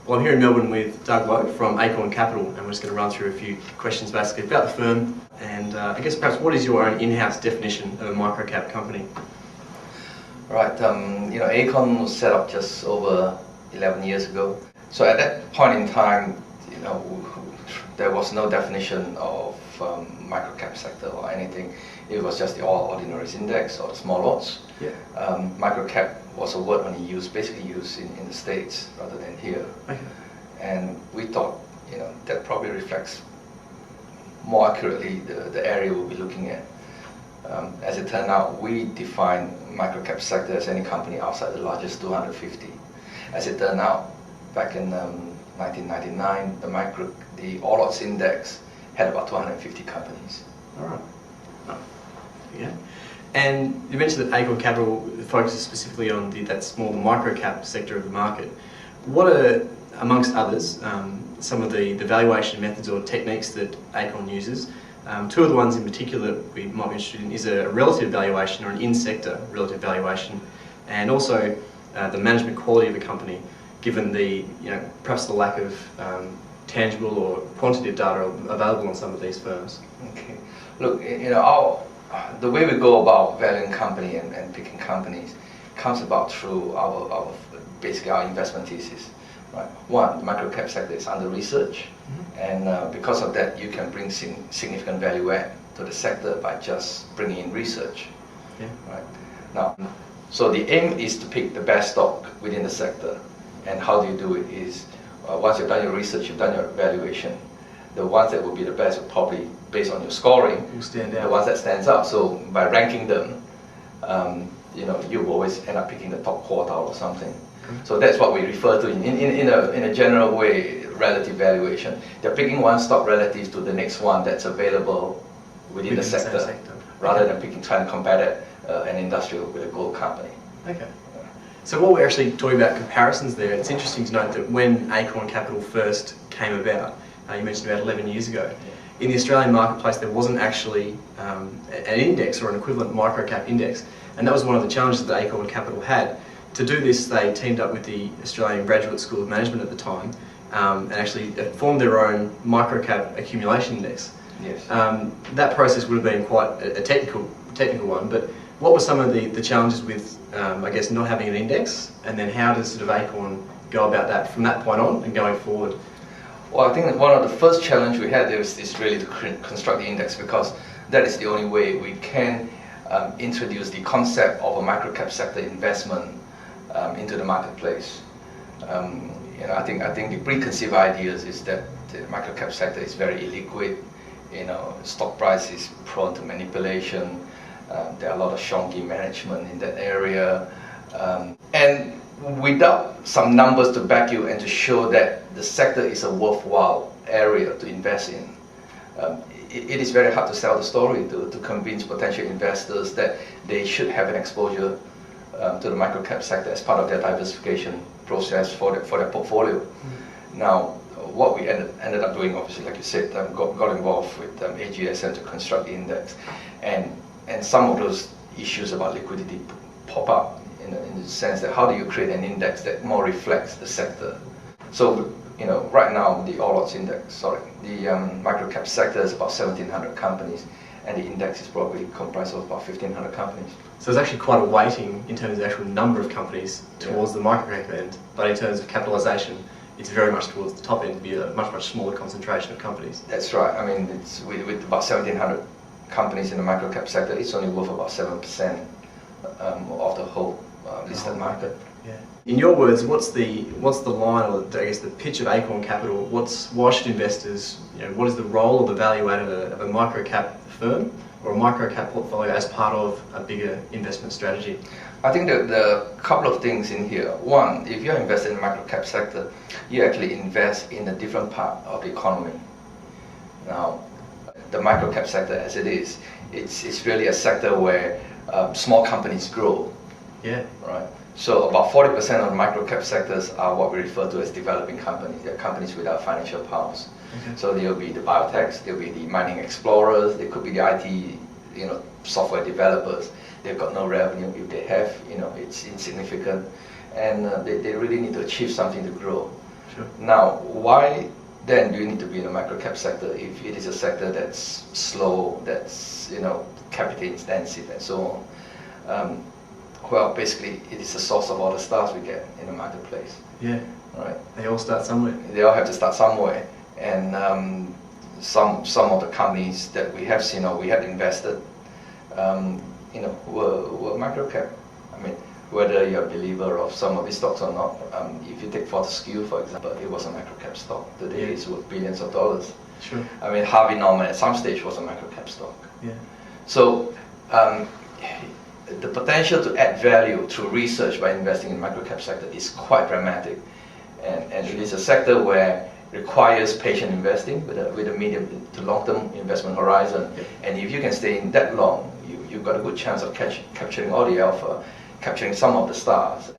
Well, I'm here in Melbourne with Doug Lowe from Acorn Capital, and we're just going to run through a few questions basically about the firm, and I guess perhaps what is your own in-house definition of a microcap company? Right, Acorn was set up just over 11 years ago. So at that point in time, there was no definition of microcap sector or anything. It was just the All Ordinaries Index or the small lots. Yeah. Microcap was a word basically used in the States rather than here. Okay. And we thought, that probably reflects more accurately the area we'll be looking at. As it turned out, we define microcap sector as any company outside the largest 250. As it turned out, back in 1999, the All Odds Index had about 250 companies. All right. Oh. Yeah. And you mentioned that Acorn Capital focuses specifically on that small microcap sector of the market. What are, amongst others, some of the valuation methods or techniques that Acorn uses? Two of the ones in particular that we might be interested in is a relative valuation or an in-sector relative valuation, and also the management quality of a company, given the perhaps the lack of tangible or quantitative data available on some of these firms. Okay, look, the way we go about valuing company and picking companies comes about through basically our investment thesis. Right. One, the microcap sector is under research, and because of that, you can bring significant value add to the sector by just bringing in research. Yeah. Right. Now, so the aim is to pick the best stock within the sector, and how do you do it is once you've done your research, you've done your evaluation. The ones that will be the best will probably, based on your scoring, will stand out. The ones that stands out. So by ranking them, you always end up picking the top quartile or something. So that's what we refer to in a general way, relative valuation. They're picking one stock relative to the next one that's available within the sector, rather than trying to compare an industrial with a gold company. Okay. So while we're actually talking about comparisons there, it's interesting to note that when Acorn Capital first came about, you mentioned about 11 years ago, in the Australian marketplace there wasn't actually an index or an equivalent microcap index, and that was one of the challenges that Acorn Capital had. To do this, they teamed up with the Australian Graduate School of Management at the time and actually formed their own microcap accumulation index. Yes. That process would have been quite a technical one, but what were some of the challenges with, I guess, not having an index, and then how does sort of Acorn go about that from that point on and going forward? Well, I think that one of the first challenge we had is really to construct the index, because that is the only way we can introduce the concept of a microcap sector investment into the marketplace. I think the preconceived ideas is that the microcap sector is very illiquid. Stock price is prone to manipulation. There are a lot of shonky management in that area, and without some numbers to back you and to show that the sector is a worthwhile area to invest in, it is very hard to sell the story, to convince potential investors that they should have an exposure to the microcap sector as part of their diversification process for their portfolio. Now, what we ended up doing, obviously, like you said, got involved with AGSM to construct the index, and some of those issues about liquidity pop up in the sense that how do you create an index that more reflects the sector? So, right now the All Odds Index, the microcap sector is about 1,700 companies, and the index is probably comprised of about 1,500 companies. So there's actually quite a weighting in terms of the actual number of companies towards the microcap end, but in terms of capitalisation, it's very much towards the top end to be a much smaller concentration of companies. That's right. I mean, it's with about 1,700 companies in the microcap sector, it's only worth about 7% of the whole listed market. Yeah. In your words, what's the line, or I guess the pitch of Acorn Capital? Why should investors, what is the role or the value added of a microcap firm or a microcap portfolio as part of a bigger investment strategy? I think that there are a couple of things in here. One, if you're invested in the microcap sector, you actually invest in a different part of the economy. Now, the microcap sector as it is, it's really a sector where small companies grow. Yeah. Right. So about 40% of the microcap sectors are what we refer to as developing companies. They're companies without financial powers. Okay. So there'll be the biotechs, there'll be the mining explorers, there could be the IT, software developers. They've got no revenue. If they have, it's insignificant, and they really need to achieve something to grow. Sure. Now, why then do you need to be in the microcap sector if it is a sector that's slow, that's capital intensive and so on? Well, basically, it is the source of all the stars we get in the marketplace. Yeah. Right. They all start somewhere. They all have to start somewhere, and some of the companies that we have seen or we have invested, were microcap. I mean, whether you're a believer of some of these stocks or not, if you take Fortescue, for example, it was a microcap stock. Today it's worth billions of dollars. Sure. I mean, Harvey Norman at some stage was a microcap stock. Yeah. So the potential to add value through research by investing in the microcap sector is quite dramatic, and it is a sector where requires patient investing with a medium to long-term investment horizon. Yep. And if you can stay in that long, you've got a good chance of capturing all the alpha, capturing some of the stars.